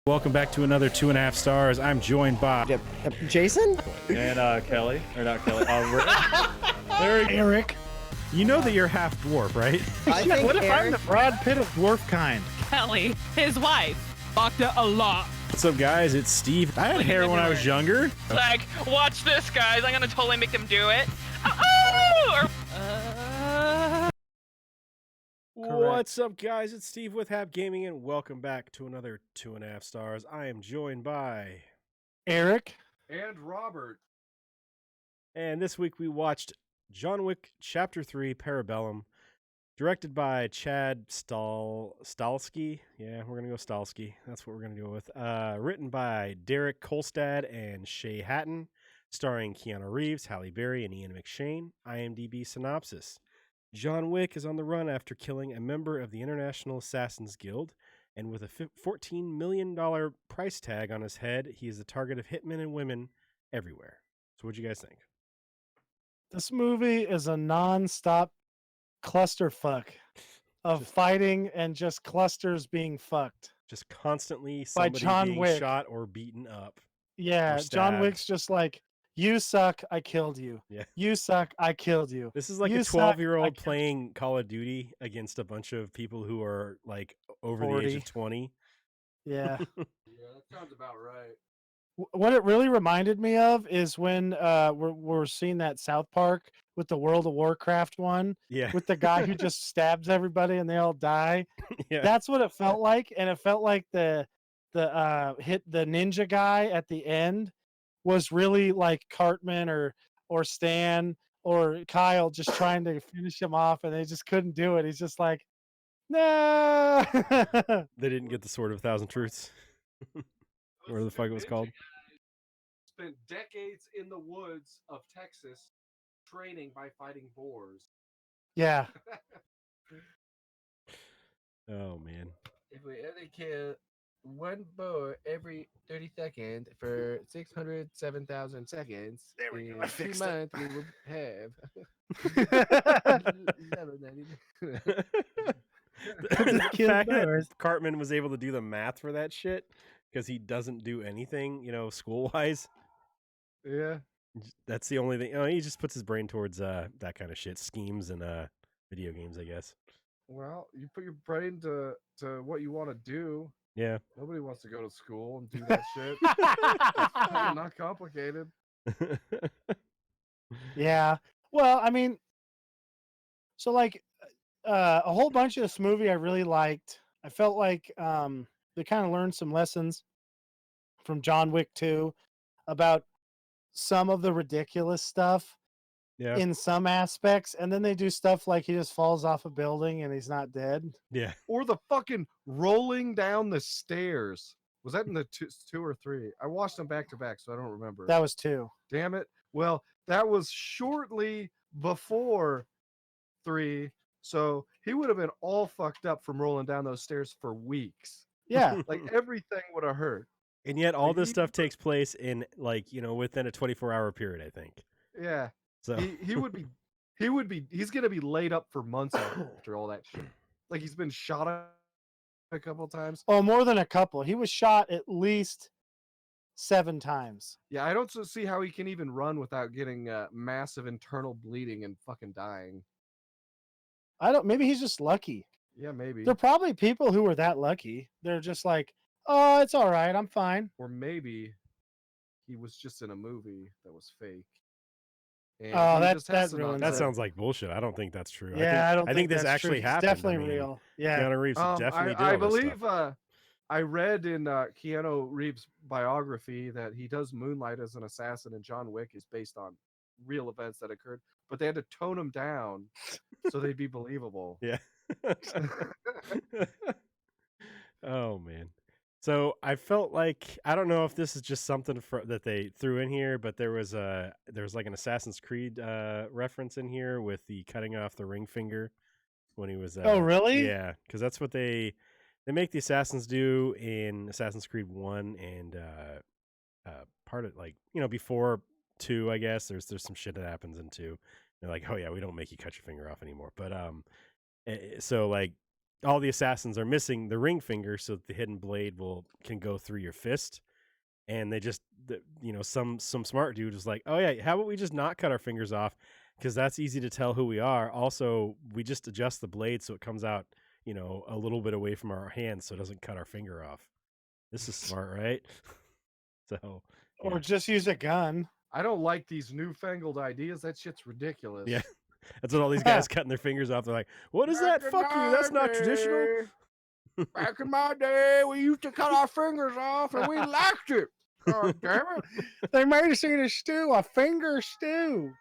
Welcome back to another 2.5 stars. I'm joined by Jason and Kelly, or not Kelly, Erik. You know that you're half dwarf, right? I think What if I'm Erik, the Brad Pitt of dwarf kind? Kelly, his wife, fucked it a lot. What's up, guys? It's Steve. I had hair when I was younger. Like, watch this, guys. I'm gonna totally make them do it. Oh! What's up, guys? It's Steve with Hap Gaming, and welcome back to another 2.5 stars. I am joined by Erik. and Robert. And this week we watched John Wick Chapter 3, Parabellum, directed by Chad Stahelski. Yeah, we're going to go Stahelski. That's what we're going to go with. Written by Derek Kolstad and Shay Hatton, starring Keanu Reeves, Halle Berry, and Ian McShane. IMDb synopsis. John Wick is on the run after killing a member of the International Assassins Guild, and with a $14 million price tag on his head, he is the target of hitmen and women everywhere. So what'd you guys think? This movie is a non-stop clusterfuck of fighting and just clusters being fucked. Just constantly By somebody John being Wick. shot or beaten up. Yeah, Or John stabbed. Wick's just like, you suck, I killed you. Yeah. You suck, I killed you. This is like You a suck, I 12-year-old killed playing Call of Duty against a bunch of people who are like over the age 40. of 20. Yeah. Yeah, that sounds about right. What it really reminded me of is when we're seeing that South Park with the World of Warcraft one, Yeah. with the guy who just stabs everybody and they all die. Yeah. That's what it felt like, and it felt like the ninja guy at the end was really like Cartman or Stan or Kyle just trying to finish him off, and they just couldn't do it. He's just like, no. They didn't get the Sword of 1,000 Truths. Whatever the fuck it was called. Spent decades in the woods of Texas training by fighting boars. Yeah. Oh, man. If we only kill one boar every 30 seconds for 607,000 seconds, There we go, in I 2 fixed it. months we will have. The Kill fact that boars. Cartman was able to do the math for that shit because he doesn't do anything, school-wise. Yeah. That's the only thing. Oh, he just puts his brain towards that kind of shit, schemes and video games, I guess. Well, you put your brain to what you want to do. Yeah. Nobody wants to go to school and do that shit. It's fucking not complicated. Yeah. Well, I mean, so like a whole bunch of this movie I really liked. I felt like they kind of learned some lessons from John Wick 2 about some of the ridiculous stuff Yeah. in some aspects, and then they do stuff like he just falls off a building and he's not dead. Yeah. Or the fucking rolling down the stairs. Was that in the two or three? I watched them back to back, so I don't remember. That was 2. Damn it. Well, that was shortly before 3, so he would have been all fucked up from rolling down those stairs for weeks. Yeah. Like everything would have hurt. And yet all Like, this he- stuff takes place in within a 24-hour period, I think. Yeah. So He's gonna be laid up for months after all that shit. Like he's been shot a couple times. Oh, more than a couple. He was shot at least 7 times. Yeah, I don't see how he can even run without getting massive internal bleeding and fucking dying. Maybe he's just lucky. Yeah, maybe. There are probably people who are that lucky. They're just like, oh, it's all right. I'm fine. Or maybe he was just in a movie that was fake. And Oh, he that- just has that to not ruins that die. it. sounds like bullshit. I don't think that's true. Yeah, I don't think this that's actually true. happened. It's definitely real. Yeah. Keanu Reeves definitely did I all this believe stuff. I read in Keanu Reeves' biography that he does moonlight as an assassin, and John Wick is based on real events that occurred, but they had to tone him down so they'd be believable. Yeah. Oh, man. So I felt like, I don't know if this is just something that they threw in here, but there was like an Assassin's Creed reference in here with the cutting off the ring finger when he was. Oh, really? Yeah, because that's what they make the assassins do in Assassin's Creed 1 and part of before 2, I guess. There's some shit that happens in 2. They're like, oh yeah, we don't make you cut your finger off anymore. But so like all the assassins are missing the ring finger, so that the hidden blade can go through your fist. And they just, some smart dude was like, oh yeah, how about we just not cut our fingers off, because that's easy to tell who we are. Also, we just adjust the blade so it comes out, a little bit away from our hand, so it doesn't cut our finger off. This is smart, right? So, Or yeah. just use a gun. I don't like these newfangled ideas. That shit's ridiculous. Yeah. That's what all these guys cutting their fingers off. They're like, what is that? Fuck you. That's not traditional. Back in my day, we used to cut our fingers off and we liked it. God damn it. They made us eat a stew, a finger stew.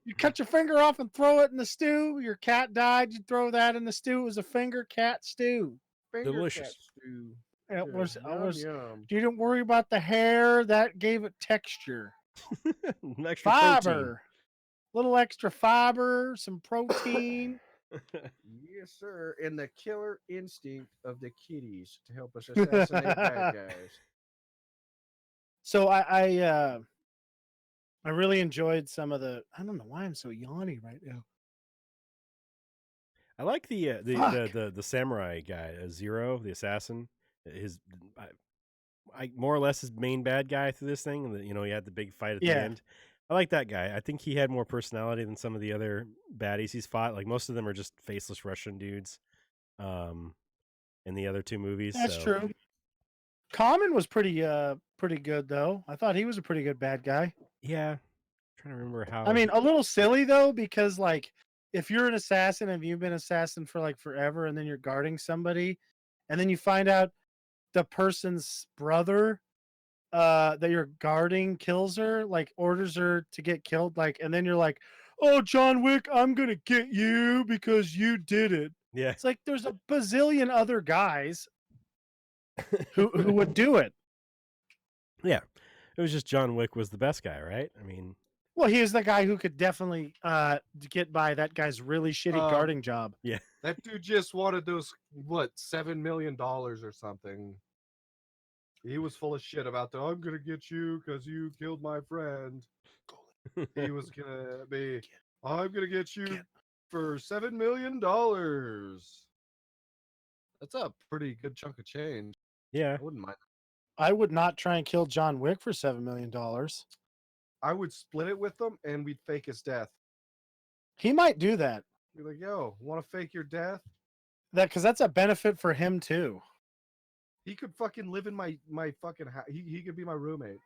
You cut your finger off and throw it in the stew. Your cat died. You throw that in the stew. It was a finger cat stew. Finger Delicious. cat stew. It was. Yum. You didn't worry about the hair. That gave it texture. Extra Fiber. Little extra fiber, some protein. Yes, sir. And the killer instinct of the kitties to help us assassinate bad guys. So I really enjoyed some of the. I don't know why I'm so yawny right now. I like the Fuck. samurai guy, Zero, the assassin. I more or less his main bad guy through this thing, and he had the big fight at the end. I like that guy. I think he had more personality than some of the other baddies he's fought. Like most of them are just faceless Russian dudes. In the other two movies. That's true. Common was pretty good though. I thought he was a pretty good bad guy. Yeah. I'm trying to remember how. I mean, a little silly though, because like if you're an assassin and you've been assassin for like forever, and then you're guarding somebody, and then you find out the person's brother that you're guarding kills her, like orders her to get killed, like, and then you're like, oh, John Wick, I'm gonna get you because you did it. Yeah. It's like there's a bazillion other guys who would do it. Yeah. It was just John Wick was the best guy, right? I mean, well, he is the guy who could definitely get by that guy's really shitty guarding job. Yeah. That dude just wanted those, $7 million or something. He was full of shit about the, I'm going to get you because you killed my friend. He was going to be, I'm going to get you for $7 million. That's a pretty good chunk of change. Yeah. I wouldn't mind. I would not try and kill John Wick for $7 million. I would split it with them and we'd fake his death. He might do that. Be like, yo, want to fake your death? Because that's a benefit for him too. He could fucking live in my fucking house. He could be my roommate.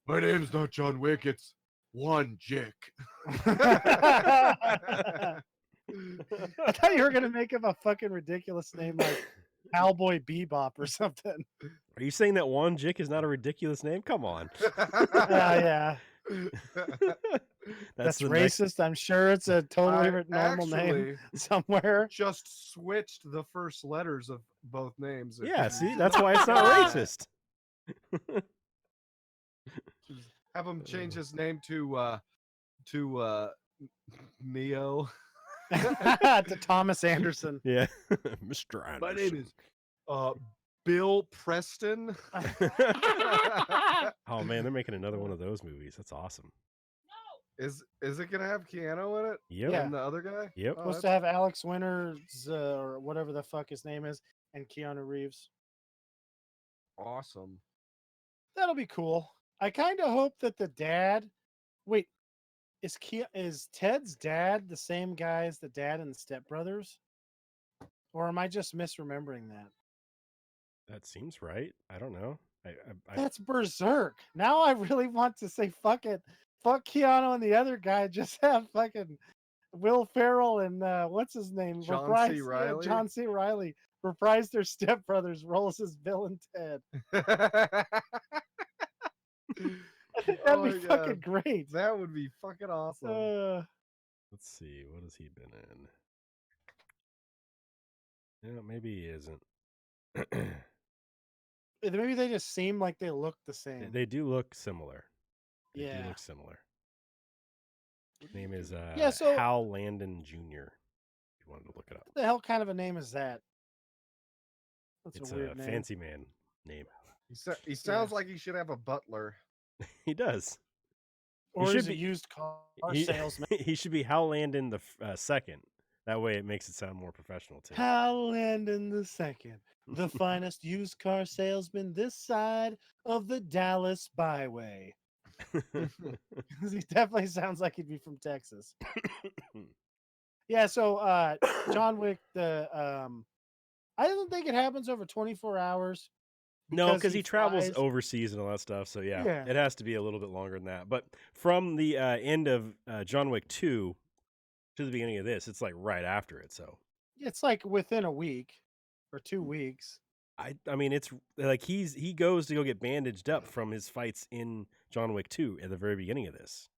My name's not John Wick. It's One Jick. I thought you were gonna make him a fucking ridiculous name like Cowboy Bebop or something. Are you saying that One Jick is not a ridiculous name? Come on. Yeah. That's racist. I'm sure it's a totally normal name somewhere. Just switched the first letters of both names. Yeah, see, that's why it's not racist. Have him change his name to Neo. To Thomas Anderson. Yeah. Mr. Anderson. My name is Bill Preston. Oh man, they're making another one of those movies. That's awesome. Is it gonna have Keanu in it? Yep. Yeah. And the other guy? Yep. Supposed to have Alex Winters or whatever the fuck his name is, and Keanu Reeves. Awesome. That'll be cool. I kind of hope that the dad. Wait, is Ted's dad the same guy as the dad in the Step Brothers, or am I just misremembering that? That seems right. I don't know. That's berserk. Now I really want to say fuck it. Fuck Keanu and the other guy. Just have fucking Will Ferrell and what's his name? John C. Reilly. John C. Reilly reprise their Step Brothers roles as Bill and Ted. I think that'd be fucking great. That would be fucking awesome. Let's see. What has he been in? Yeah, maybe he isn't. Maybe they just seem like they look the same. They do look similar. They Yeah. do look similar. His name is so Hal Landon Jr. If you wanted to look it up. what the hell kind of a name is that? That's It's a weird name. fancy man name. He sounds like he should have a butler. He does. Or should is be- a used car He, salesman. he should be Hal Landon the second. That way it makes it sound more professional too. Hal Landon the second, the finest used car salesman this side of the Dallas byway. He definitely sounds like he'd be from Texas. Yeah, so John Wick, I don't think it happens over 24 hours. No, because he travels flies. overseas and all that stuff. So yeah, Yeah. it has to be a little bit longer than that. But from the end of John Wick 2 to the beginning of this, it's like right after it. So It's like within a week or 2 weeks. I mean, it's like he goes to go get bandaged up from his fights in John Wick 2 at the very beginning of this.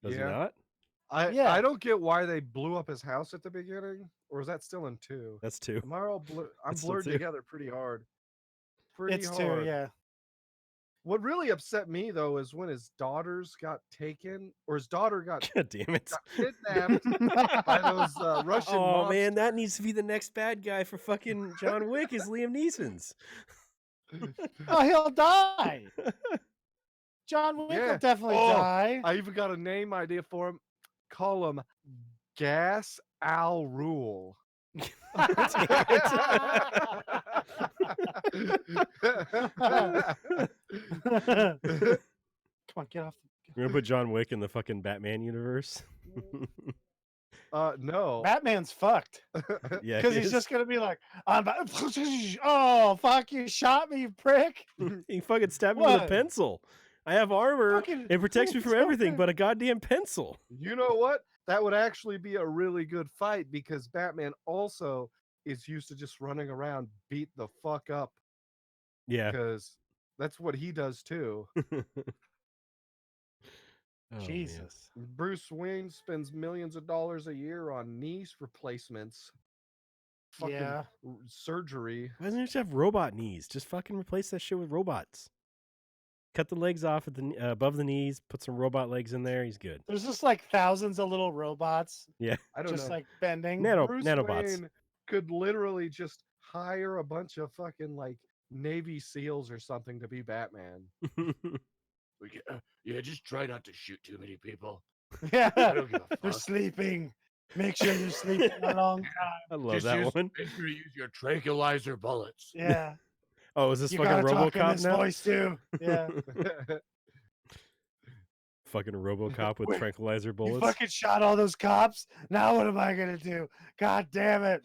Does he Yeah. not? Yeah. I don't get why they blew up his house at the beginning, or is that still in 2? That's 2. Am I all I'm That's still blurred 2. together pretty hard. Pretty It's hard. 2, yeah. What really upset me though is when his daughters got taken, or his daughter got God damn it. kidnapped by those Russian Oh man, that mobsters. needs to be the next bad guy for fucking John Wick is Liam Neeson's. Oh, he'll die. John Wick Yeah. will definitely Oh, die. I even got a name idea for him. Call him Gas Al Rule. Come on, get off. We're gonna put John Wick in the fucking Batman universe. No. Batman's fucked. Yeah, Because he he's is. just gonna be like, oh fuck, you shot me, you prick. He fucking stabbed me with a What? pencil. I have armor. Fucking- It protects me from it's everything okay. but a goddamn pencil. You know what? That would actually be a really good fight because Batman also is used to just running around, beat the fuck up, Yeah. because that's what he does too. Oh, man. Jesus. Bruce Wayne spends millions of dollars a year on knee replacements. Fucking Yeah. surgery. Why doesn't he just have robot knees? Just fucking replace that shit with robots. Cut the legs off at the above the knees. Put some robot legs in there. He's good. There's just like thousands of little robots I don't just know. like bending. Bruce nanobots. Wayne could literally just hire a bunch of fucking like Navy SEALs or something to be Batman. Yeah, just try not to shoot too many people. Yeah. I don't give a They're fuck. sleeping. Make sure you're sleeping a long time. I love Just that use, one. Make sure you use your tranquilizer bullets. Yeah. Oh, is this You fucking gotta talk in RoboCop this now? voice too. Yeah. Fucking RoboCop with Wait, tranquilizer You bullets. fucking shot all those cops. Now what am I gonna do? God damn it.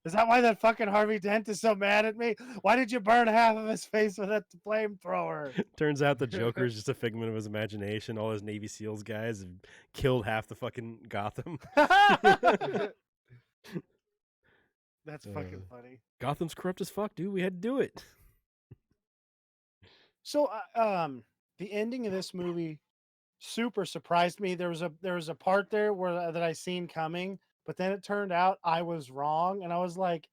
Is that why that fucking Harvey Dent is so mad at me? Why did you burn half of his face with a flamethrower? Turns out the Joker is just a figment of his imagination. All his Navy SEALs guys have killed half the fucking Gotham. That's fucking funny. Gotham's corrupt as fuck, dude. We had to do it. So, the ending of this movie super surprised me. There was a part there where that I seen coming, but then it turned out I was wrong, and I was like,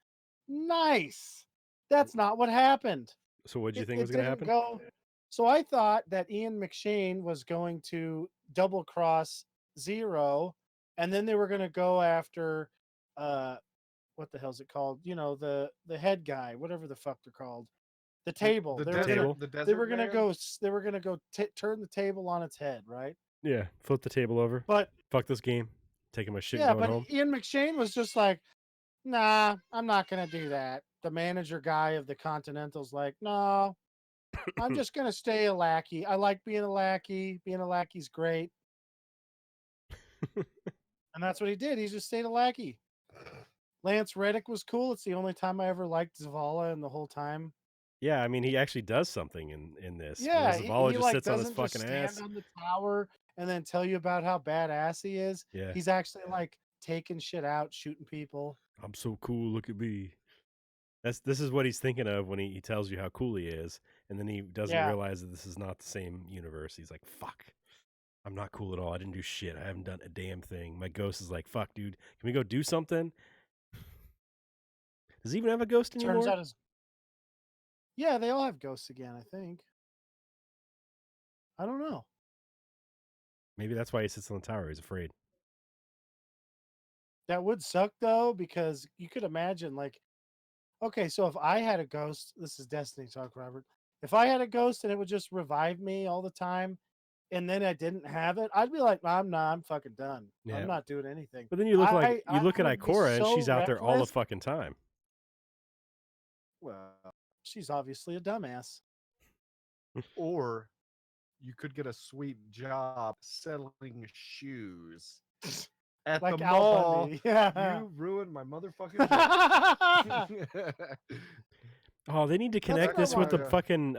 "Nice, that's not what happened." So what did you It- think it was going to didn't happen? go- So I thought that Ian McShane was going to double cross Zero, and then they were going to go after, what the hell's it called? You know, the head guy, whatever the fuck they're called, the table. The They were desert, Table. the desert they were gonna man? go. They were gonna go turn the table on its head, right? Yeah, flip the table over. But Fuck this game. Taking my shit yeah, and going but home. Ian McShane was just like, "Nah, I'm not gonna do that." The manager guy of the Continental's like, "No, I'm just gonna stay a lackey. I like being a lackey. Being a lackey's great." And that's what he did. He just stayed a lackey. Lance Reddick was cool. It's the only time I ever liked Zavala in the whole time. Yeah, I mean, he actually does something in this. Yeah, whereas Zavala he just like sits on his doesn't just fucking stand ass. on the tower and then tell you about how badass he is. Yeah, He's actually like taking shit out, shooting people. I'm so cool. Look at me. This is what he's thinking of when he tells you how cool he is, and then he doesn't Yeah. realize that this is not the same universe. He's like, "Fuck, I'm not cool at all. I didn't do shit. I haven't done a damn thing." My ghost is like, "Fuck, dude, can we go do something?" Does he even have a ghost anymore? Turns out his Yeah, they all have ghosts again, I think. I don't know. Maybe that's why he sits on the tower. He's afraid. That would suck though, because you could imagine like, okay, so if I had a ghost, this is Destiny talk, Robert. If I had a ghost and it would just revive me all the time, and then I didn't have it, I'd be like, I'm fucking done. Yeah. I'm not doing anything. But then you look at I would be Ikora, and so she's out there all the reckless. fucking time. Well, she's obviously a dumbass. Or you could get a sweet job selling shoes at Like the Al mall. Bundy. Yeah. You ruined my motherfucking joke. Oh, they need to connect what this I with the wanted. fucking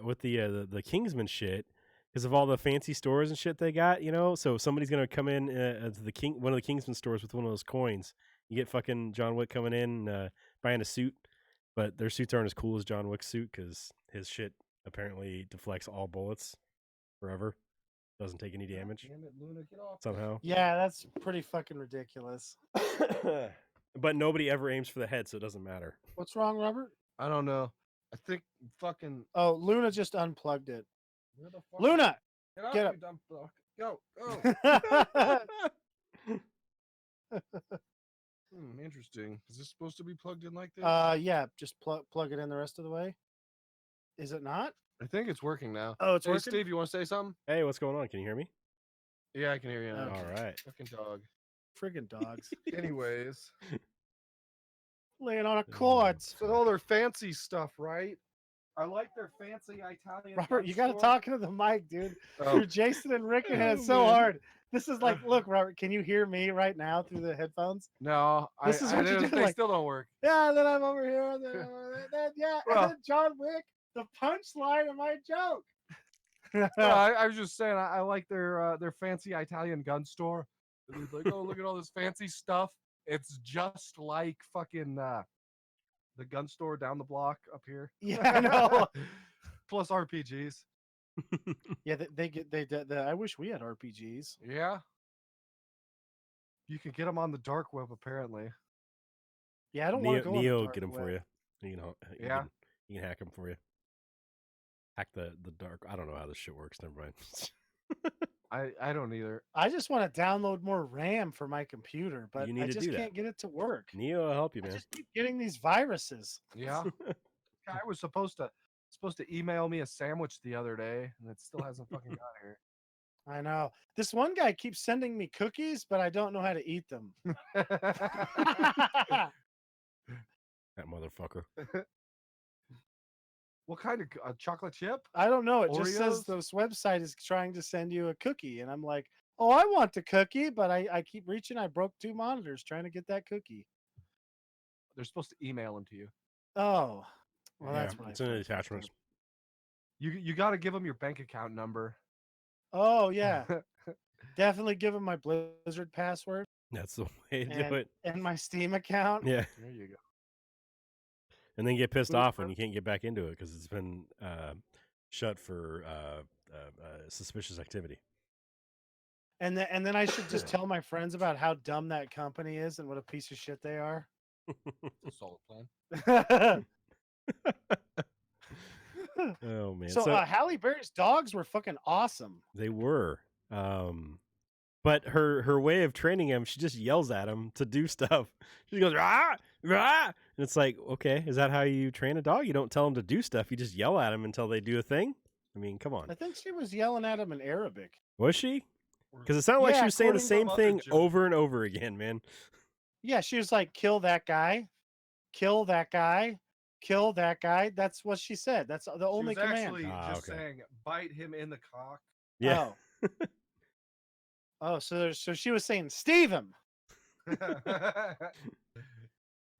with the Kingsman shit because of all the fancy stores and shit they got. You know, so somebody's gonna come in to one of the Kingsman stores with one of those coins. You get fucking John Wick coming in buying a suit, but their suits aren't as cool as John Wick's suit because his shit apparently deflects all bullets forever, doesn't take any damage Damn it, Luna, get off. somehow. Yeah, that's pretty fucking ridiculous. But nobody ever aims for the head, so it doesn't matter. What's wrong, Robert? I don't know. I think fucking Oh, Luna just unplugged it. where the fuck Luna! get up. you dumb fuck. Go. Interesting. Is this supposed to be plugged in like this? Yeah, just plug it in the rest of the way. Is it not? I think it's working now. Oh, it's Hey, working. Steve, you want to say something? Hey, what's going on? Can you hear me? Yeah, I can hear you. Now. Okay. All right. Fucking dog. Friggin' dogs. Anyways, Laying on a cords. so all their fancy stuff, right? I like their fancy Italian. Robert, you gotta talk into the mic, dude. Oh. You're Jason and Rick and it's so man. hard. This is like, look, Robert, can you hear me right now through the headphones? No, This is what you do, they like- still don't work. Yeah, then I'm over here. And then, yeah, Well- and then John Wick, the punchline of my joke. No, I was just saying I like their fancy Italian gun store. And he's like, oh, look at all this fancy stuff. It's just like fucking the gun store down the block up here. Yeah, I know. Plus RPGs. Yeah, I wish we had RPGs. Yeah. You can get them on the dark web, apparently. Yeah, I don't want to go on the Neo dark get them for web. you. You Yeah. can hack them for you. Hack the dark. I don't know how this shit works. Never mind. I don't either. I just want to download more RAM for my computer, but You need I to just do that. can't get it to work. Neo will help you, I man. just keep getting these viruses. Yeah. Guy was supposed to email me a sandwich the other day, and it still hasn't fucking got here. I know. This one guy keeps sending me cookies, but I don't know how to eat them. That motherfucker. What kind of chocolate chip? I don't know. It just says Oreos? this website is trying to send you a cookie. And I'm like, oh, I want the cookie, but I keep reaching. I broke 2 monitors trying to get that cookie. They're supposed to email them to you. Oh, well, Yeah, that's what it's in the I thought. attachments. You got to give them your bank account number. Oh, yeah. Definitely give him my Blizzard password That's the way to do it. and my Steam account. Yeah, There you go. and then get pissed Ooh, off when you can't get back into it because it's been shut for suspicious activity. And then I should just tell my friends about how dumb that company is and what a piece of shit they are. It's a solid plan. Oh man! So Halle Berry's dogs were fucking awesome. They were. But her way of training him, she just yells at him to do stuff. She goes, rah, rah. And it's like, okay, is that how you train a dog? You don't tell them to do stuff. You just yell at them until they do a thing. I mean, come on. I think she was yelling at him in Arabic. Was she? Because it sounded like Yeah, she was saying the according to same Mother thing Joke. over and over again, man. Yeah, she was like, kill that guy, kill that guy, kill that guy. That's what she said. That's the only she was command. actually Ah, just okay. saying, bite him in the cock. Yeah. Oh, so she was saying, Steve him.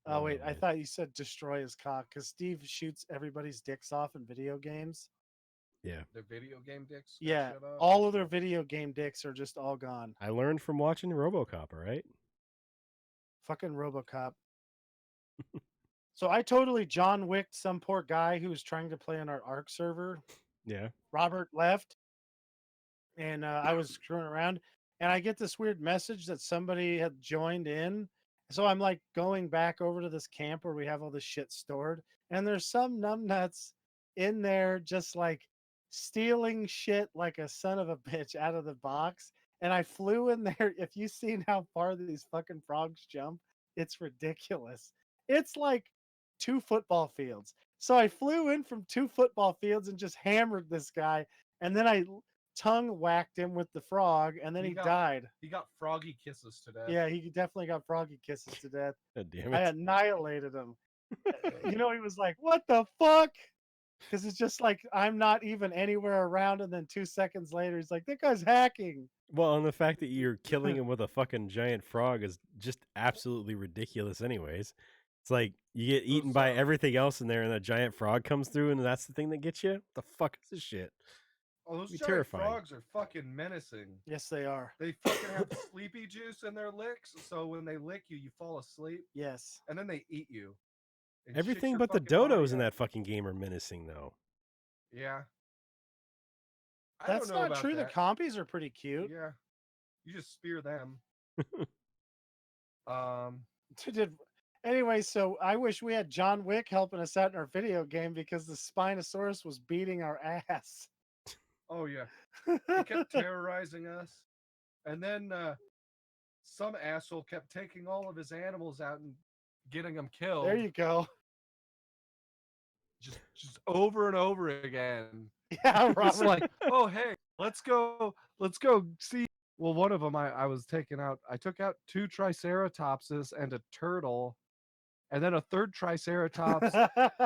Oh, wait, I man. thought you said destroy his cock because Steve shoots everybody's dicks off in video games. Yeah. The video game dicks. Yeah, shut up. all of their video game dicks are just all gone. I learned from watching RoboCop, all right? Fucking RoboCop. So I totally John Wicked some poor guy who was trying to play on our ARC server. Yeah. Robert left, and I was screwing around, and I get this weird message that somebody had joined in. So I'm like going back over to this camp where we have all this shit stored, and there's some numbnuts in there just like stealing shit like a son of a bitch out of the box. And I flew in there. If you've seen how far these fucking frogs jump, it's ridiculous. It's like 2 football fields. So I flew in from 2 football fields and just hammered this guy. And then I tongue whacked him with the frog, and then He he got- died. He got froggy kisses to death. Yeah, he definitely got froggy kisses to death. God damn I it. annihilated him. He was like, "What the fuck?" Because it's just like I'm not even anywhere around, and then 2 seconds later, he's like, "That guy's hacking." Well, and the fact that you're killing him with a fucking giant frog is just absolutely ridiculous, anyways. It's like you get eaten by everything else in there, and that giant frog comes through, and that's the thing that gets you? What the fuck is this shit? Oh, those Be giant terrifying. frogs are fucking menacing. Yes, they are. They fucking have sleepy juice in their licks, so when they lick you, you fall asleep, Yes. and then they eat you. and shit Everything your but the fucking body dodos in up. that fucking game are menacing, though. Yeah. I That's don't know not about true. that. The compies are pretty cute. Yeah. You just spear them. Um. Anyway, so I wish we had John Wick helping us out in our video game because the Spinosaurus was beating our ass. Oh yeah. He kept terrorizing us, and then some asshole kept taking all of his animals out and getting them killed. There you go. Just over and over again. Yeah, It's Robert. like, oh hey, let's go see. Well, one of them I was taking out. I took out 2 triceratopses and a turtle, and then a third triceratops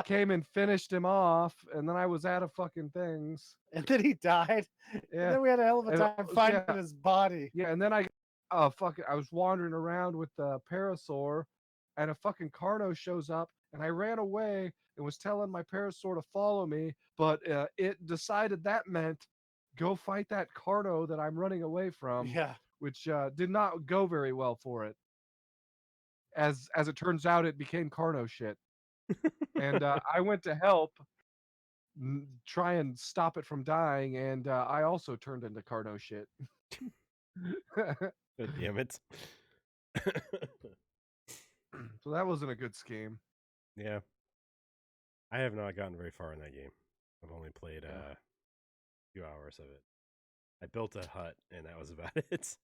came and finished him off, and then I was out of fucking things. And then he died. Yeah, And then we had a hell of a And, time finding yeah. his body. yeah, and then I was wandering around with the parasaur, and a fucking Carno shows up, and I ran away and was telling my parasaur to follow me, but it decided that meant go fight that Carno that I'm running away from, Yeah. which did not go very well for it. As it turns out, it became Carno shit, and I went to help try and stop it from dying, and I also turned into Carno shit. God damn it. So that wasn't a good scheme. Yeah. I have not gotten very far in that game. I've only played Yeah. a few hours of it. I built a hut, and that was about it.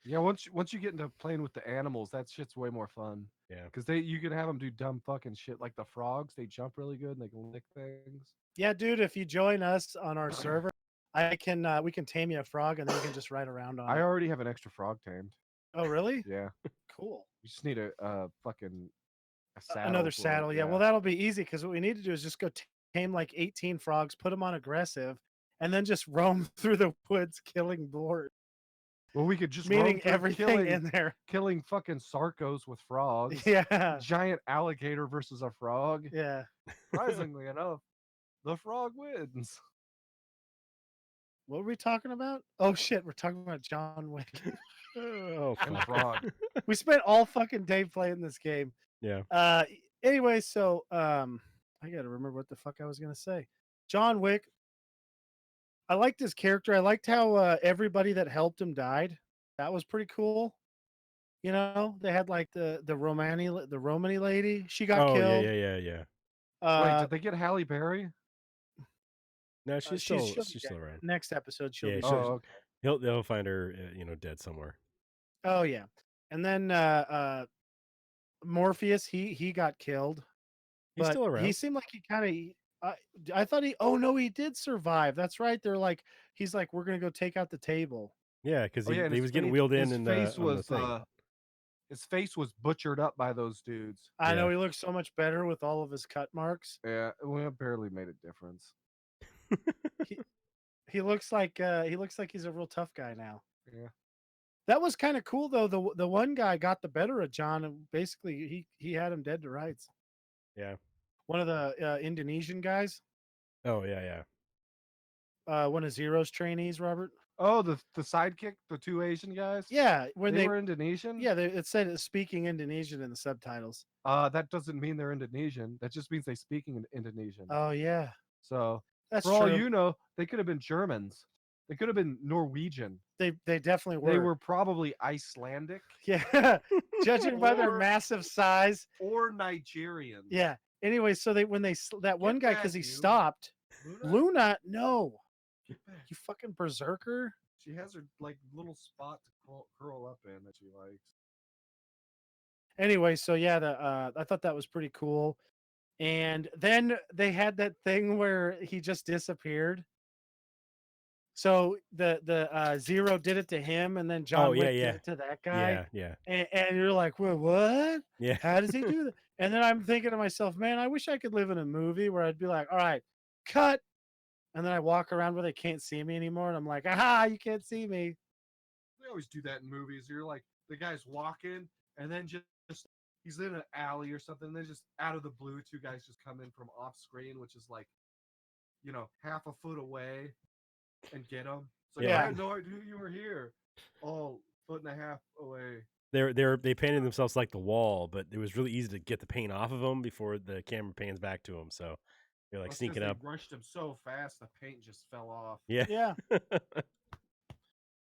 Yeah, once you get into playing with the animals, that shit's way more fun. Yeah. Because you can have them do dumb fucking shit like the frogs. They jump really good and they can lick things. Yeah, dude, if you join us on our server, we can tame you a frog and then you can just ride around on I it. already have an extra frog tamed. Oh, really? Yeah, Cool. you just need a fucking saddle. Another for it, saddle. Yeah. Well, that'll be easy because what we need to do is just go tame like 18 frogs, put them on aggressive, and then just roam through the woods killing boars. Well, we could just roam Meaning through everything in there. killing fucking sarcos with frogs. Yeah. Giant alligator versus a frog. Yeah. Surprisingly enough, the frog wins. What were we talking about? Oh shit, we're talking about John Wick. Oh, And fuck. frog. We spent all fucking day playing this game. Yeah. Anyway, so I gotta remember what the fuck I was gonna say. John Wick. I liked his character. I liked how everybody that helped him died. That was pretty cool. They had like the Romani lady. She got Oh, killed. yeah. Wait, did they get Halle Berry? No, she's she'll still be she's dead. still around. Next episode, she'll Yeah, be. she'll- Oh, okay. They'll find her, dead somewhere. Oh yeah, and then Morpheus, he got killed. He's But still around. he seemed like he kind of. I thought he. Oh no, he did survive. That's right. They're like, he's like, we're gonna go take out the table. Yeah, because Oh, yeah, and he his was getting face- wheeled in his and face on the was thing. his face was butchered up by those dudes. I know Yeah. he looks so much better with all of his cut marks. Yeah, we barely made a difference. He looks like he's a real tough guy now. Yeah. That was kind of cool though. The one guy got the better of John, and basically he had him dead to rights. Yeah. One of the Indonesian guys, Oh, yeah. one of Zero's trainees, Robert. Oh, the sidekick, the 2 Asian guys. Yeah, when they were Indonesian. yeah, it said it's speaking Indonesian in the subtitles. That doesn't mean they're Indonesian. That just means they speak in Indonesian. Oh yeah, So that's for all true. you know, they could have been Germans. They could have been Norwegian. They definitely were. They were probably Icelandic Yeah, judging by their Or- massive size. or Nigerian. Yeah. Anyway, so that one guy, back, because he you. stopped. Luna, no, Get back. you fucking berserker. She has her like little spot to curl up in that she likes. Anyway, so yeah, I thought that was pretty cool. And then they had that thing where he just disappeared. So the Zero did it to him, and then John Wick did it to that guy. Yeah. And you're like, well, what? Yeah. How does he do that? And then I'm thinking to myself, man, I wish I could live in a movie where I'd be like, all right, cut. And then I walk around where they can't see me anymore. And I'm like, aha, you can't see me. They always do that in movies. You're like, the guy's walking, and then just he's in an alley or something. And then just out of the blue, two guys just come in from off screen, which is like, half a foot away, and get him. So Yeah. I had no idea you were here. Oh, foot and a half away. They painted themselves like the wall, but it was really easy to get the paint off of them before the camera pans back to them. So they're like That's 'cause sneaking they up. rushed him so fast, the paint just fell off. Yeah. Yeah.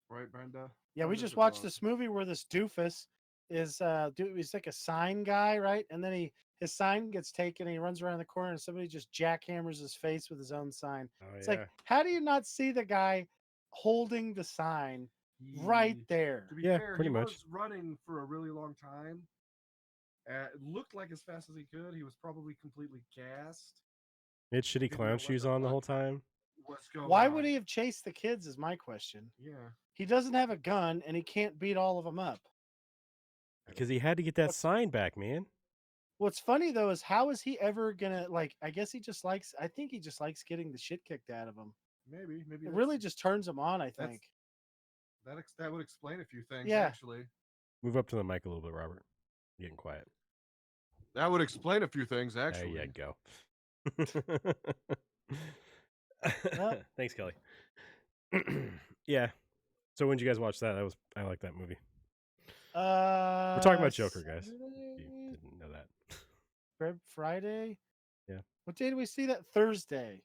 Right, Brenda? Yeah, we Brenda's just a watched dog. this movie where this doofus is he's like a sign guy, right? And then his sign gets taken and he runs around the corner and somebody just jackhammers his face with his own sign. Oh, It's yeah. like, how do you not see the guy holding the sign right there? To be Yeah, fair, pretty he much. was running for a really long time. It looked like as fast as he could. He was probably completely gassed. He had shitty Didn't know clown what shoes the on the fuck. whole time. What's going Why on? would he have chased the kids is my question. Yeah. He doesn't have a gun and he can't beat all of them up. Because he had to get that What's- sign back, man. What's funny though is how is he ever gonna I guess I think he just likes getting the shit kicked out of him. Maybe It that's- really just turns him on, I that's- think. that would explain a few things. Yeah. Actually, Move up to the mic a little bit, Robert. You're getting quiet. that would explain a few things. Actually, There you go. Well- Thanks, Kelly. Yeah. So when did you guys watch that? I like that movie. We're talking about Joker, guys. If you didn't know that. Friday. Yeah. What day did we see that? Thursday.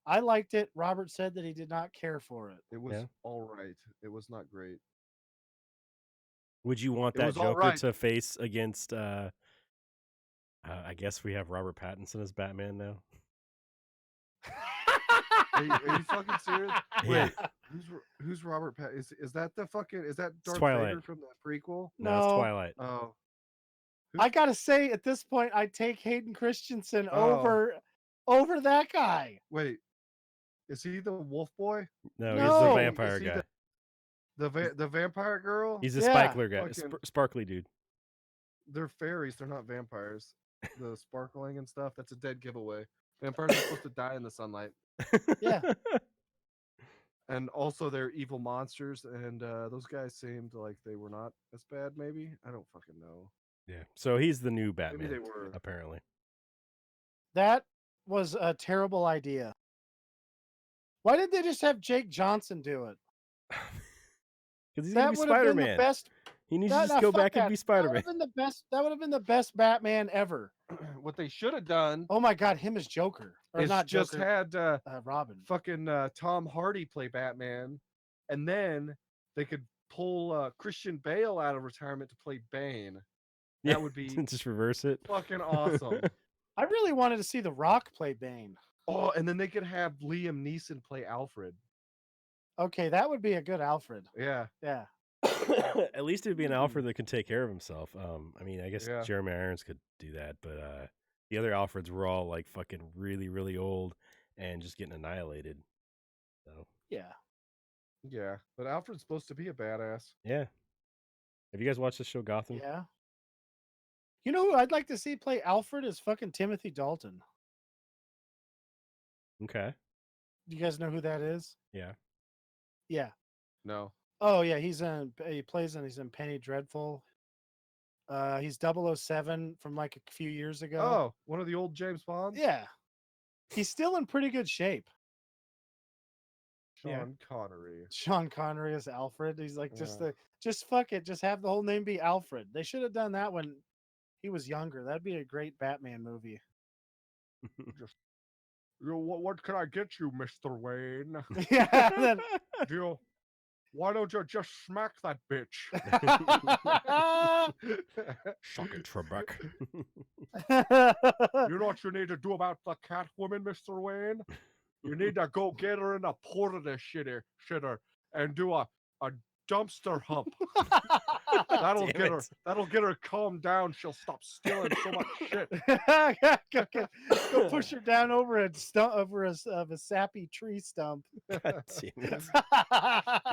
I liked it. Robert said that he did not care for it. it was Yeah. all right. It was not great. Would you want It that was all Joker right. to face against? I guess we have Robert Pattinson as Batman now. Are you fucking serious? Yeah. Wait, who's Robert Pat? Is that the fucking? Is that Darth Twilight. Vader from the prequel? No, it's No. Twilight. Oh, I gotta say, at this point, I'd take Hayden Christensen Oh. over that guy. wait, is he the Wolf Boy? No, he's No. the vampire Is he guy. The vampire girl? He's the Yeah. sparkler guy, Fucking- sparkly dude. They're fairies. They're not vampires. The sparkling and stuff. That's a dead giveaway. Vampires are supposed to die in the sunlight, Yeah. and also they're evil monsters. And those guys seemed like they were not as bad. Maybe I don't fucking know. Yeah. So he's the new Maybe Batman, they were. apparently. That was a terrible idea. Why did they just have Jake Johnson do it? Because he's gonna That be would have been the Spider-Man. best. He needs to That- just nah, go fuck back and that. be That would Spider-Man. have been the best. That would have been the best Batman ever. What they should have done Oh my God, him as Joker, or is not just Joker, had Robin. fucking Tom Hardy play Batman, and then they could pull Christian Bale out of retirement to play Bane. Yeah, That would be just reverse it. fucking awesome. I really wanted to see The Rock play Bane. Oh, and then they could have Liam Neeson play Alfred. Okay, that would be a good Alfred. Yeah. Yeah. At least it'd be an Alfred that can take care of himself. I mean, I guess Yeah. Jeremy Irons could do that, but the other Alfreds were all like fucking really, really old and just getting annihilated. So Yeah. Yeah. But Alfred's supposed to be a badass. yeah. Have you guys watched the show Gotham? Yeah. You know who I'd like to see play Alfred is fucking Timothy Dalton. Okay. Do you guys know who that is? Yeah. Yeah. No. Oh yeah, he's in Penny Dreadful. He's 007 from like a few years ago. Oh, one of the old James Bonds? Yeah. He's still in pretty good shape. Sean Yeah. Connery. Sean Connery as Alfred. He's like Yeah. just fuck it, just have the whole name be Alfred. They should have done that when he was younger. That'd be a great Batman movie. What can I get you, Mr. Wayne? Yeah. then- Why don't you just smack that bitch? Fucking Trebek. You know what you need to do about the Catwoman, Mr. Wayne? You need to go get her in a porta shitter and do a dumpster hump. That'll Damn get her. it. That'll get her calmed down. She'll stop stealing so much shit. Go push her down over a stump, over a sappy tree stump. God damn it.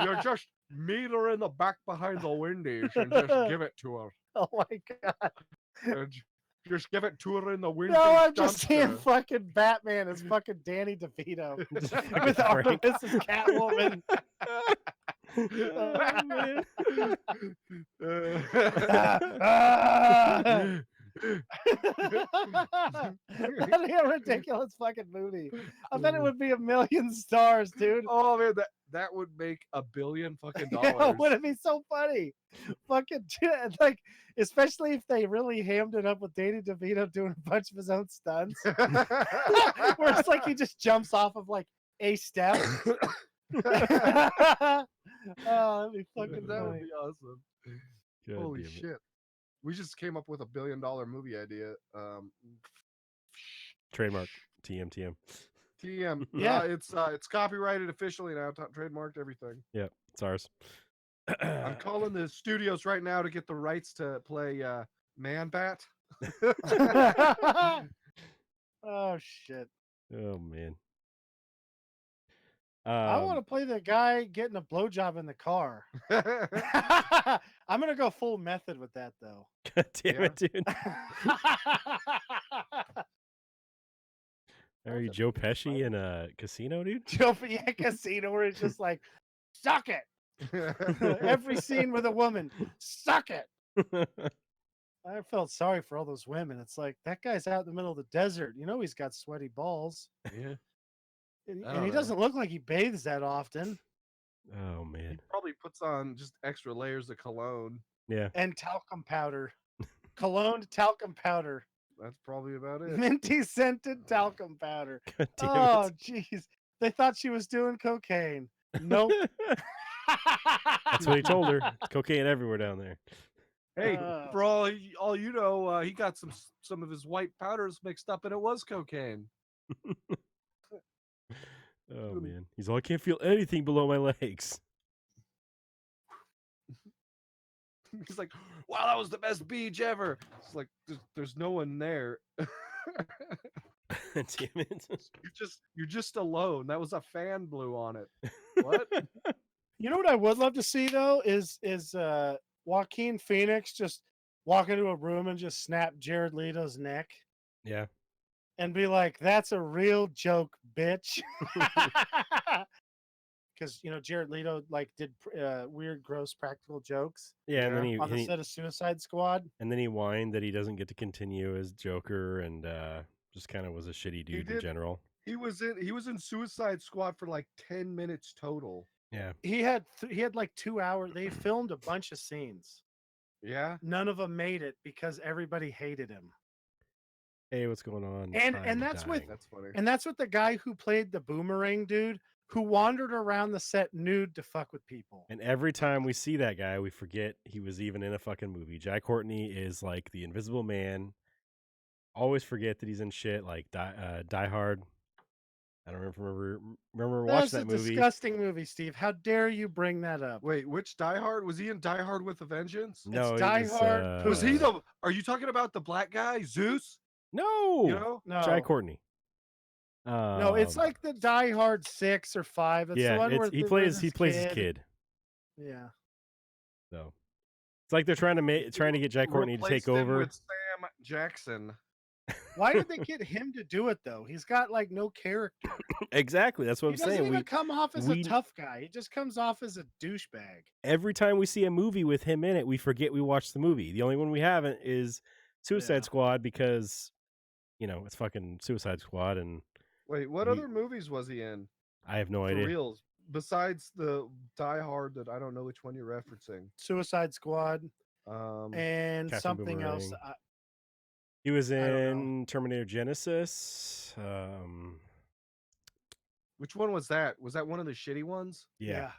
You just meet her in the back behind the windies and just give it to her. Oh my god! And just give it to her in the windies. No, I'm just seeing dumpster. fucking Batman as fucking Danny DeVito Just with fucking Artemis Frank. as Catwoman. Oh, man. That'd be a ridiculous fucking movie. I bet it would be 1,000,000 stars, dude. Oh man, that would make $1 billion fucking Yeah, dollars. would it be so funny? Fucking like, especially if they really hammed it up with Danny DeVito doing a bunch of his own stunts, where it's like he just jumps off of like a step. Oh, that'd be fucking That would funny. be awesome. God Holy damn it. shit. We just came up with $1 billion movie idea. Trademark. TM. TM. Yeah. It's copyrighted officially now, trademarked everything. Yep, it's ours. I'm calling the studios right now to get the rights to play Man Bat. Oh shit! Oh, man. I want to play the guy getting a blowjob in the car. I'm gonna go full method with that though. God damn it, dude. Are you Joe Pesci in a casino, dude? Joe Casino where it's just like, suck it. Every scene with a woman, suck it. I felt sorry for all those women. It's like that guy's out in the middle of the desert. You know he's got sweaty balls. Yeah. And I don't he know. doesn't look like he bathes that often. Oh, He man. probably puts on just extra layers of cologne. Yeah. And talcum powder. Cologne talcum powder. That's probably about it. Minty scented talcum powder. God damn Oh, jeez. They thought she was doing cocaine. Nope. it. That's what he told her. It's cocaine everywhere down there. Hey, Uh. for all you know, he got some of his white powders mixed up, and it was cocaine. Oh, man. He's all, I can't feel anything below my legs. He's like, "Wow, that was the best beach ever." It's like there's no one there. Damn it. You're just alone. That was a fan blew on it. What? You know what I would love to see though is Joaquin Phoenix just walk into a room and just snap Jared Leto's neck Yeah. and be like, "That's a real joke, bitch." Because Jared Leto like did weird, gross practical jokes Yeah, and then Yeah. he, on the and he set of Suicide Squad. and then he whined that he doesn't get to continue as Joker, and just kind of was a shitty dude in did. general. He was in Suicide Squad for like 10 minutes total. Yeah. He had like 2 hours. They filmed a bunch of scenes. Yeah. None of them made it because everybody hated him. Hey, what's going on? And I'm that's with- dying. That's funny. And that's what the guy who played the boomerang dude who wandered around the set nude to fuck with people. And every time we see that guy, we forget he was even in a fucking movie. Jai Courtney is like the Invisible Man. Always forget that he's in shit like Die Hard. I don't remember watching That's that a movie. disgusting movie, Steve. How dare you bring that up? Wait, which Die Hard? Was he in Die Hard with a Vengeance? No, It's it Die was, Hard. Was he the? Are you talking about the black guy, Zeus? No, You know? No, Jai Courtney. no, it's like the Die Hard 6 or 5. It's the yeah, one where he where plays this his kid. Yeah. So it's like they're trying to get Jai Courtney to take Replaced him over. with Sam Jackson. Why did they get him to do it though? He's got like no character. Exactly, that's what He I'm doesn't saying. even come off as a we- tough guy. He just comes off as a douchebag. Every time we see a movie with him in it, we forget we watched the movie. The only one we haven't is Suicide Yeah. Squad because it's fucking Suicide Squad, and Wait, what We- other movies was he in? I have no For idea. reals, besides the Die Hard that I don't know which one you're referencing. Suicide Squad and Captain something else. Boomerang. He was I don't know. in Terminator Genesis. Which one was that? Was that one of the shitty ones? Yeah,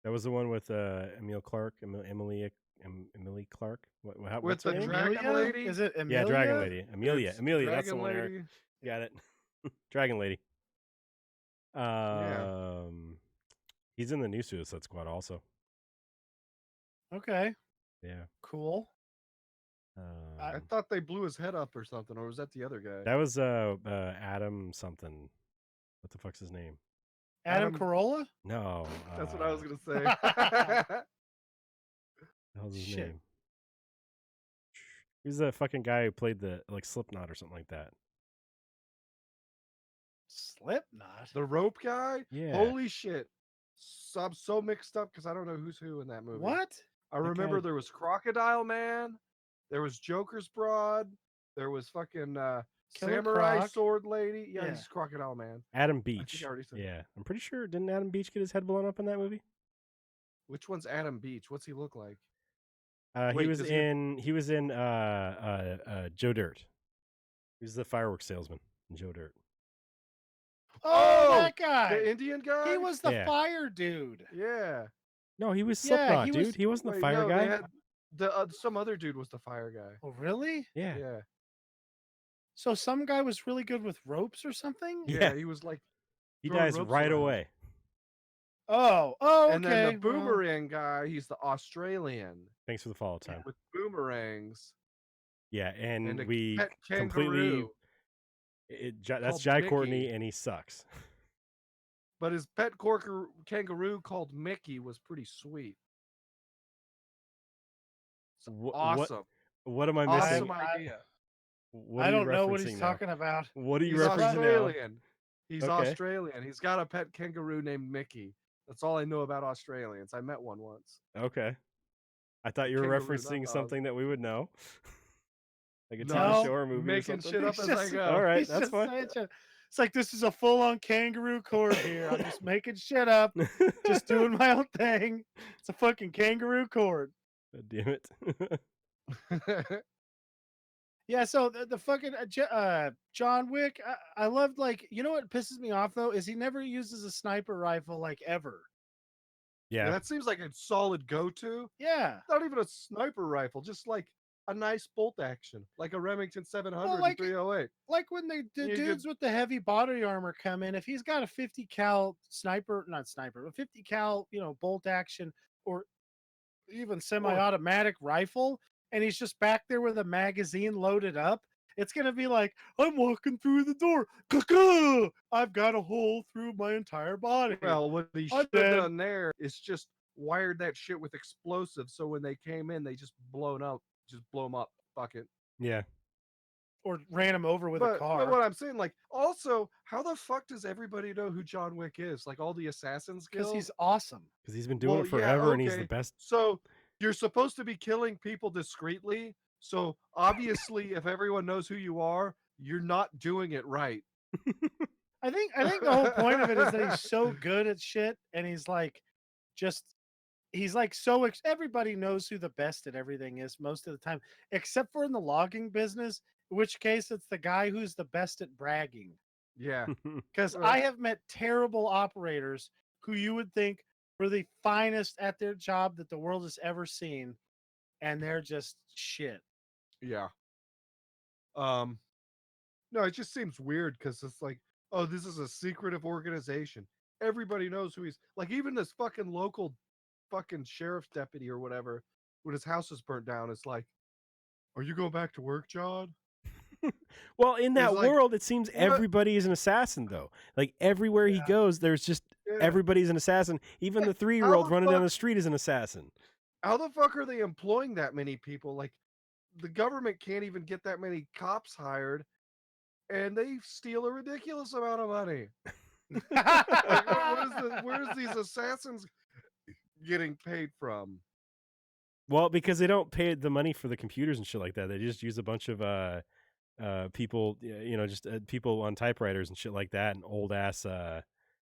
that was the one with Emily Clark. Emily Clark. With what's her the name? Dragon Amelia? Lady? Is it Yeah, Amelia? Dragon Lady. Amelia. It's Amelia. That's the Dragon one. Eric. Lady. Got it. Dragon Lady. He's in the new Suicide Squad also. Okay. Yeah. Cool. I thought they blew his head up or something, or was that the other guy? That was Adam something. What the fuck's his name? Adam Adam- Carolla? No. That's what I was gonna say. The hell's his Shit. name? He's the fucking guy who played the Slipknot or something like that. Slipknot. The rope guy? Yeah. Holy shit. So, I'm so mixed up because I don't know who's who in that movie. What? I remember guy- there was Crocodile Man, there was Joker's Broad, there was fucking Killer Samurai Croc. Sword Lady. Yeah, Yeah. he's Crocodile Man. Adam Beach. I already said. Yeah. I'm pretty sure, didn't Adam Beach get his head blown up in that movie? Which one's Adam Beach? What's he look like? He Wait, was does he- in Joe Dirt. He was the fireworks salesman in Joe Dirt. Oh, Oh, that guy. The Indian guy? He was the Yeah. fire dude. Yeah. No, he was Yeah, Slipknot, he dude. was- He wasn't the Wait, fire no, guy. They had some other dude was the fire guy. Oh, really? Yeah. Yeah. So some guy was really good with ropes or something? Yeah. Yeah, he was like, He throwing dies ropes right around. away. Oh, okay. and then the well, boomerang guy, he's the Australian Thanks for the follow time. with boomerangs Yeah, and and a we pet completely. kangaroo. That's called Jai Courtney, Mickey. and he sucks. But his pet kangaroo called Mickey was pretty sweet. It's awesome. What am I missing? Awesome idea. What I are you don't know what he's referencing now? talking about. What are you He's referencing now? Australian. He's Okay. Australian. He's got a pet kangaroo named Mickey. That's all I know about Australians. I met one once. Okay. I thought you were Kangaroo, not referencing dog. something that we would know. Like a TV No, show or movie making or something. shit up He's as I just- go. All right, He's that's just fine. saying shit. It's like this is a full-on kangaroo cord here. I'm just making shit up, just doing my own thing. It's a fucking kangaroo cord. God damn it. Yeah, so the fucking John Wick, I loved, like, you know what pisses me off though is he never uses a sniper rifle like ever. Yeah, Yeah. that seems like a solid go-to. Yeah, Not even a sniper rifle, just like a nice bolt action, like a Remington 700 like- and 308. like when the You dudes with the heavy body armor come in, if he's got a 50 cal not sniper, but 50 cal, bolt action or even semi-automatic rifle, and he's just back there with a magazine loaded up, it's gonna be like, I'm walking through the door, Caw-caw! I've got a hole through my entire body. Well, what he I'm should have dead. done there is just wired that shit with explosives, so when they came in, they just blow them up. Fuck it. Yeah. Or ran him over with a But car. what I'm saying, like, also, how the fuck does everybody know who John Wick is? Like all the assassins Because guild. he's awesome. Because he's been doing Well, it yeah, forever and he's the okay. best. So you're supposed to be killing people discreetly. So obviously, if everyone knows who you are, you're not doing it right. I think the whole point of it is that he's so good at shit, and he's like, everybody knows who the best at everything is most of the time, except for in the logging business, in which case it's the guy who's the best at bragging. Yeah. Because Right. I have met terrible operators who you would think were the finest at their job that the world has ever seen, and they're just shit. Yeah. No, it just seems weird because it's like, oh, this is a secretive organization. Everybody knows who he's like. Even this fucking local fucking sheriff's deputy or whatever, when his house is burnt down, it's like, are you going back to work, John? Well, in that like, world, it seems everybody is an assassin, though. Like everywhere he goes, there's just Yeah. everybody's an assassin. Even the 3-year-old the running down fuck- the street is an assassin. How the fuck are they employing that many people? Like, the government can't even get that many cops hired, and they steal a ridiculous amount of money. Like, where's these assassins getting paid from? Well, because they don't pay the money for the computers and shit like that. They just use a bunch of people, just people on typewriters and shit like that, and old ass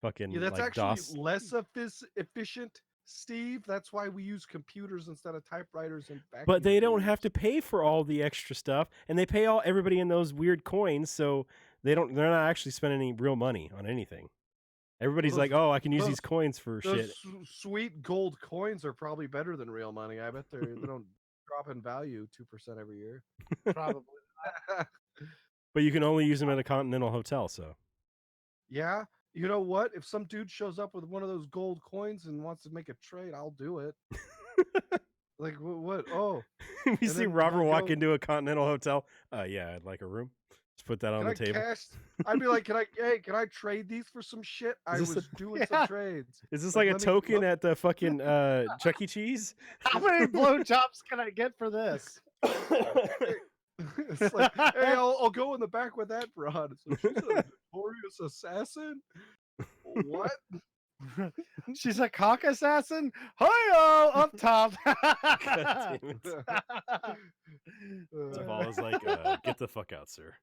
fucking Yeah, that's like actually DOS. less efficient, Steve. That's why we use computers instead of typewriters and vacuum But they don't cleaners. have to pay for all the extra stuff, and they pay everybody in those weird coins, so they're not actually spending any real money on anything. Everybody's those- like, oh, I can use those- these coins for shit. Those sweet gold coins are probably better than real money. I bet they don't drop in value 2% every year. Probably. But you can only use them at a Continental hotel, so. Yeah, you know what? If some dude shows up with one of those gold coins and wants to make a trade, I'll do it. Like what? Oh, You and see then Robert might walk go, into a Continental hotel. Yeah, I'd like a room. Just put that on can the I table. cash? I'd be like, can I trade these for some shit? I this a- was doing some Yeah. trades. Is this like a let me- token let- at the fucking Chuck E. Cheese? How many blowjobs can I get for this? It's like, hey, I'll go in the back with that broad. So she's a notorious assassin. What? She's a cock assassin. Hi-yo, up top. God damn it. Paul is like, get the fuck out, sir.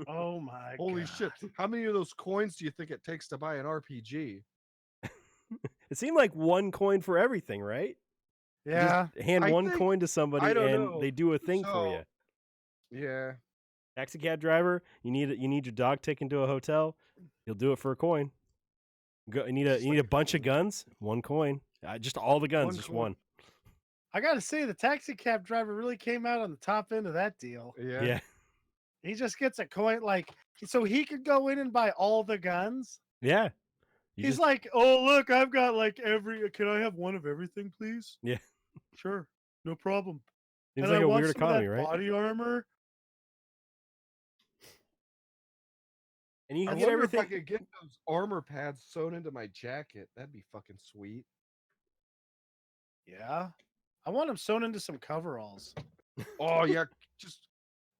Oh my Holy God. shit! How many of those coins do you think it takes to buy an RPG? It seemed like one coin for everything, right? You Yeah. just hand I one think- coin to somebody I don't and know. they do a thing for So- you. Yeah. Taxi cab driver, you need your dog taken to a hotel. He'll do it for a coin. You need a bunch of guns. 1 coin. Just all the guns. One just coin. one. I gotta say, the taxi cab driver really came out on the top end of that deal. Yeah. Yeah. He just gets a coin, like, so he could go in and buy all the guns. Yeah. You He's just- like, oh, look, I've got like can I have one of everything, please? Yeah. Sure. No problem. Seems And like I a want weird some of economy, that right? body armor. And you I can get wonder if I everything. could get those armor pads sewn into my jacket. That'd be fucking sweet. Yeah. I want him sewn into some coveralls. Oh yeah, just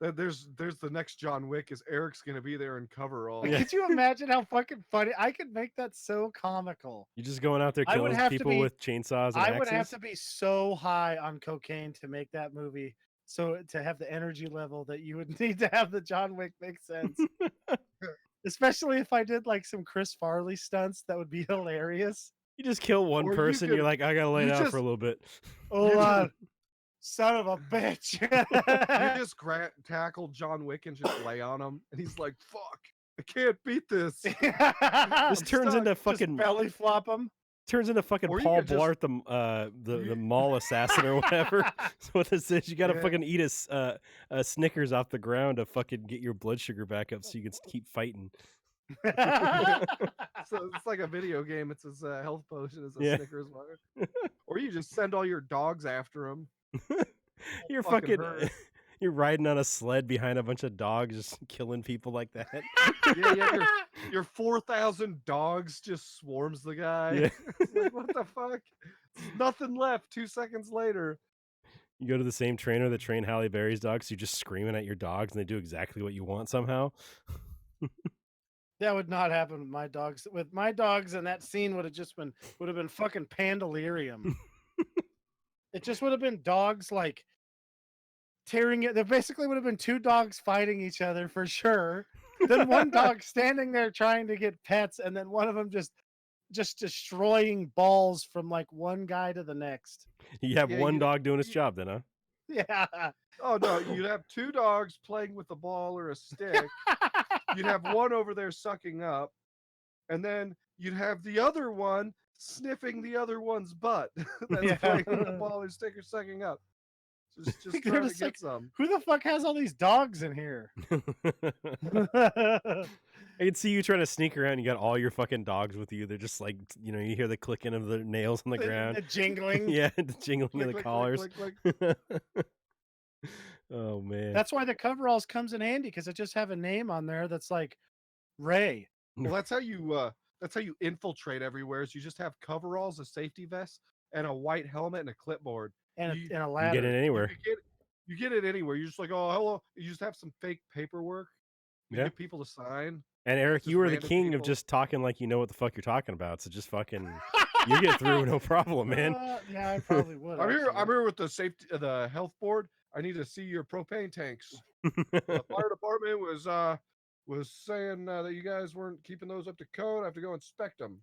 there's the next John Wick is Eric's gonna be there in coveralls. Like, Yeah. could you imagine how fucking funny? I could make that so comical. You're just going out there I would killing have to people be- with chainsaws and I axes. would have to be so high on cocaine to make that movie. So to have the energy level that you would need to have the John Wick make sense. Especially if I did like some Chris Farley stunts, that would be hilarious. You just kill one Or you person. could- You're like, I gotta lay you down just- for a little bit. Hold on. Son of a bitch. You just tackle John Wick and just lay on him, and he's like, "Fuck, I can't beat this." This turns into Just fucking belly flop him. turns into fucking Or you Paul could just- Blart, the mall assassin or whatever. That's what this is. You gotta Yeah. fucking eat a Snickers off the ground to fucking get your blood sugar back up so you can keep fighting. So it's like a video game. It's his health potion is a Yeah. Snickers bar. Or you just send all your dogs after him. You're fucking fucking hurt. you're riding on a sled behind a bunch of dogs, just killing people like that. Yeah, your 4,000 dogs just swarms the guy. Yeah. It's like, what the fuck? There's nothing left. 2 seconds later. You go to the same trainer that trained Halle Berry's dogs, so you're just screaming at your dogs, and they do exactly what you want somehow. That would not happen with my dogs. With my dogs, and that scene would have been fucking Pandalirium. It just would have been dogs like tearing it. There basically would have been 2 dogs fighting each other for sure. Then one dog standing there trying to get pets, and then one of them just destroying balls from like one guy to the next. You have Yeah, one you- dog doing its job, then, huh? Yeah. Oh no, you'd have 2 dogs playing with a ball or a stick. You'd have one over there sucking up, and then you'd have the other one sniffing the other one's butt that's Yeah. playing with the ball or stick or sucking up. Just They're trying to just get like- some. Who the fuck has all these dogs in here? I can see you trying to sneak around. You got all your fucking dogs with you. They're just like, you hear the clicking of the nails on the ground. The jingling. Yeah, the jingling Click, of the click, click, collars. click, click. Oh man. That's why the coveralls comes in handy, because it just have a name on there that's like Ray. Well, that's how you infiltrate everywhere. Is you just have coveralls, a safety vest, and a white helmet and a clipboard. And You- and a you ladder. get it anywhere. You get it anywhere. You're just like, oh, hello. You just have some fake paperwork. You Yeah. get people to sign. And Eric, just you are the random king of people. just talking like you know what the fuck you're talking about. So just fucking, you get through no problem, man. Yeah, I probably would. I'm here. I'm actually. here with the health board. I need to see your propane tanks. The fire department was saying that you guys weren't keeping those up to code. I have to go inspect them.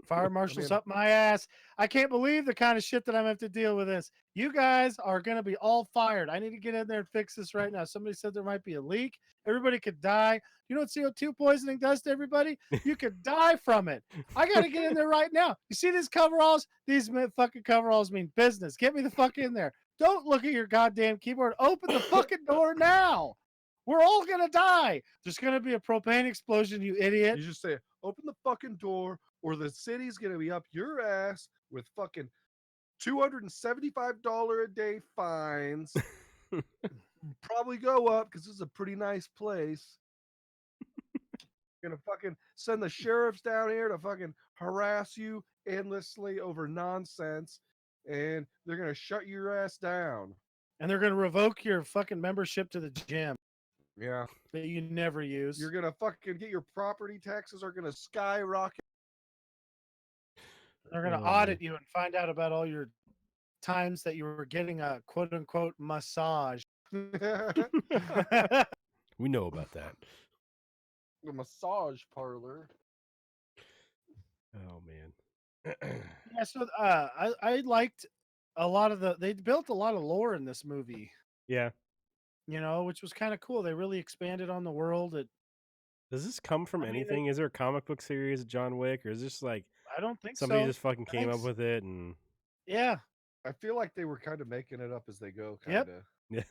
Fire marshal's mean- up my ass. I can't believe the kind of shit that I'm gonna have to deal with this. You guys are gonna be all fired. I need to get in there and fix this right now. Somebody said there might be a leak. Everybody could die. You know what CO2 poisoning does to everybody? You could die from it. I gotta get in there right now. You see these coveralls? These fucking coveralls mean business. Get me the fuck in there. Don't look at your goddamn keyboard. Open the fucking door now. We're all gonna die. There's gonna be a propane explosion, you idiot. You just say, open the fucking door, or the city's gonna be up your ass with fucking $275 a day fines. Probably go up because this is a pretty nice place. Gonna fucking send the sheriffs down here to fucking harass you endlessly over nonsense, and they're gonna shut your ass down. And they're gonna revoke your fucking membership to the gym Yeah, that you never use. you're gonna fucking get your property taxes are gonna skyrocket. They're gonna Oh, audit you and find out about all your times that you were getting a quote unquote massage. The We know about that. massage parlor. Oh man. Yeah, so I liked a lot of they built a lot of lore in this movie, Yeah. you know, which was kind of cool. They really expanded on the world. Does this come from I mean, anything? Is there a comic book series of John Wick, or is this like I don't think somebody so. just fucking I came think up with it and Yeah. I feel like they were kind of making it up as they go, kind Yep. of. yeah?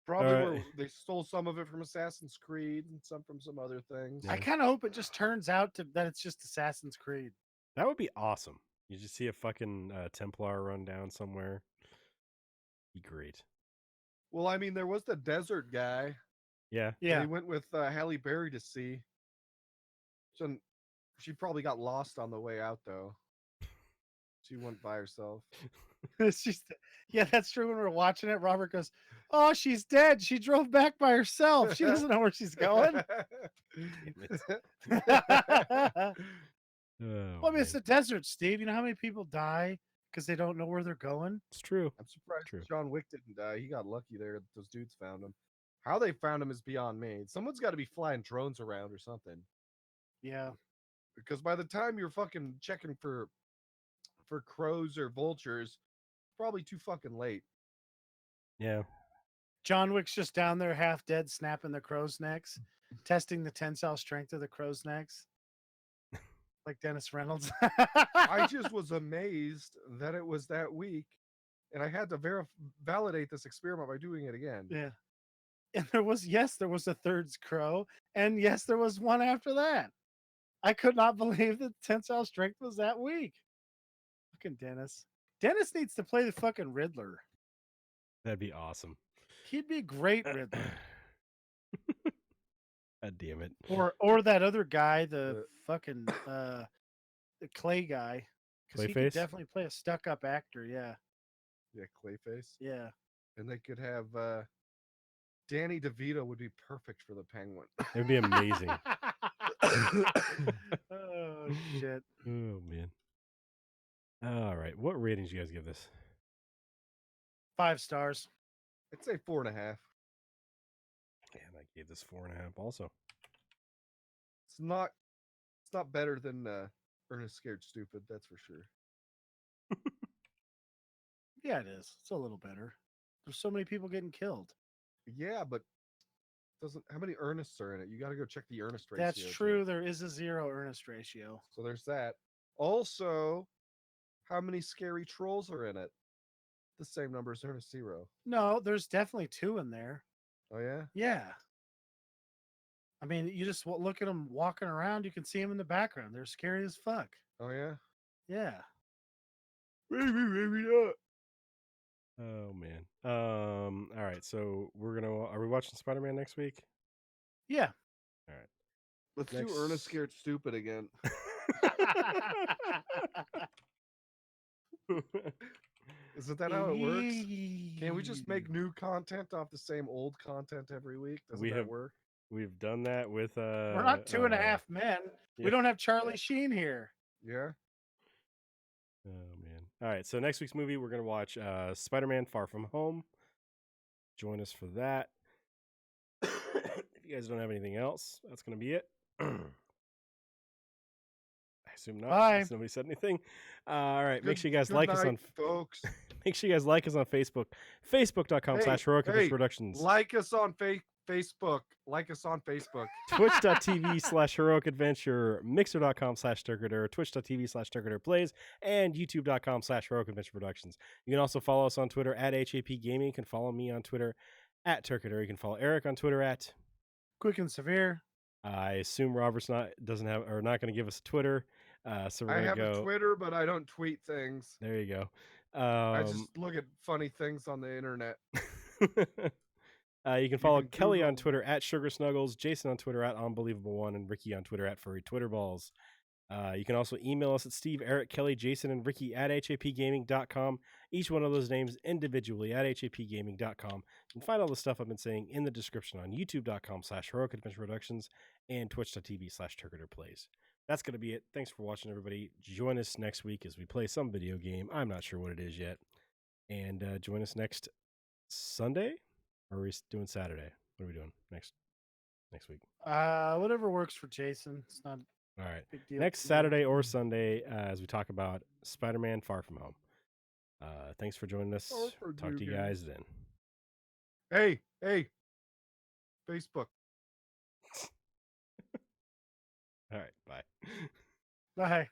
Probably Alright. were, they stole some of it from Assassin's Creed and some from some other things. I Yeah. kind of hope it just turns out that it's just Assassin's Creed. That would be awesome. You just see a fucking Templar run down somewhere. Be great. Well, I mean, there was the desert guy. Yeah. Yeah. They went with Halle Berry to see. So she probably got lost on the way out, though. She went by herself. Yeah, that's true. When we're watching it, Robert goes, "Oh, she's dead. She drove back by herself. She doesn't know where she's going." Oh, Well, I mean, it's man. the desert, Steve. You know how many people die because they don't know where they're going? It's true. I'm surprised True. John Wick didn't die. He got lucky there. Those dudes found him. How they found him is beyond me. Someone's got to be flying drones around or something. Yeah. Because by the time you're fucking checking for crows or vultures, probably too fucking late. Yeah. John Wick's just down there half dead, snapping the crow's necks, testing the tensile strength of the crow's necks. Like Dennis Reynolds. I just was amazed that it was that weak, and I had to validate this experiment by doing it again. Yeah. And there was a third crow, and yes, there was one after that. I could not believe that tensile strength was that weak. Fucking Dennis. Dennis needs to play the fucking Riddler. That'd be awesome. He'd be great Riddler. God damn it. Or that other guy, the The- fucking the Clay guy. Because he Clayface? could definitely play a stuck-up actor. Yeah. Yeah, Clayface. Yeah. And they could have Danny DeVito would be perfect for the Penguin. It'd be amazing. Oh shit. Oh man. All right. What ratings do you guys give this? 5 stars. I'd say 4.5. And I gave this 4.5 also. It's not better than Ernest Scared Stupid, that's for sure. Yeah, it is. It's a little better. There's so many people getting killed. Yeah, but doesn't how many Ernests are in it? You got to go check the Ernest ratio. That's true. There is a 0 earnest ratio. So there's that. Also, how many scary trolls are in it? The same number as Ernest 0. No, there's definitely 2 in there. Oh yeah. Yeah. I mean, you just look at them walking around. You can see them in the background. They're scary as fuck. Oh yeah. Yeah. Oh man. All right. So are we watching Spider-Man next week? Yeah. All right. Let's Next- do Ernest Scared Stupid again. Isn't that how it works? Can we just make new content off the same old content every week? Doesn't We that have- work? We've done that with We're not 2.5 men. yeah. We don't have Charlie Sheen here. Yeah. Oh man. All right. So next week's movie we're gonna watch Spider-Man Far From Home. Join us for that. If you guys don't have anything else, that's gonna be it. I assume not. Bye. Since nobody said anything. All right. Make Good- sure you guys good like us night, on folks. Make sure you guys like us on Facebook. Facebook.com/Heroic hey, Productions. Like us on Facebook. Like us on Facebook. Twitch.tv/Heroic Adventure, Mixer.com/Turketer, Twitch.tv/Turketer Plays, and YouTube.com/Heroic Adventure Productions. You can also follow us on Twitter at HAP Gaming. You can follow me on Twitter at Turketer. You can follow Eric on Twitter at Quick and severe. I assume Robert's not going to give us a Twitter. So we're I gonna have go. a Twitter, but I don't tweet things. There you go. I just look at funny things on the internet. You can follow can Kelly on Google- Twitter at Sugar Snuggles, Jason on Twitter at Unbelievable1, and Ricky on Twitter at Furry Twitter Balls. You can also email us at Steve, Eric, Kelly, Jason, and Ricky at hapgaming.com. Each one of those names individually at hapgaming.com. You can find all the stuff I've been saying in the description on youtube.com/Heroic Adventure Productions and twitch.tv/TurkiterPlays. That's going to be it. Thanks for watching, everybody. Join us next week as we play some video game. I'm not sure what it is yet. And join us next Sunday? Or are we doing Saturday? What are we doing next week? Whatever works for Jason. It's not All right. a big deal. Next Saturday or Sunday as we talk about Spider-Man Far From Home. Thanks for joining us. Or for Talk new to you games. guys then. Hey, Facebook. All right. Bye. Bye.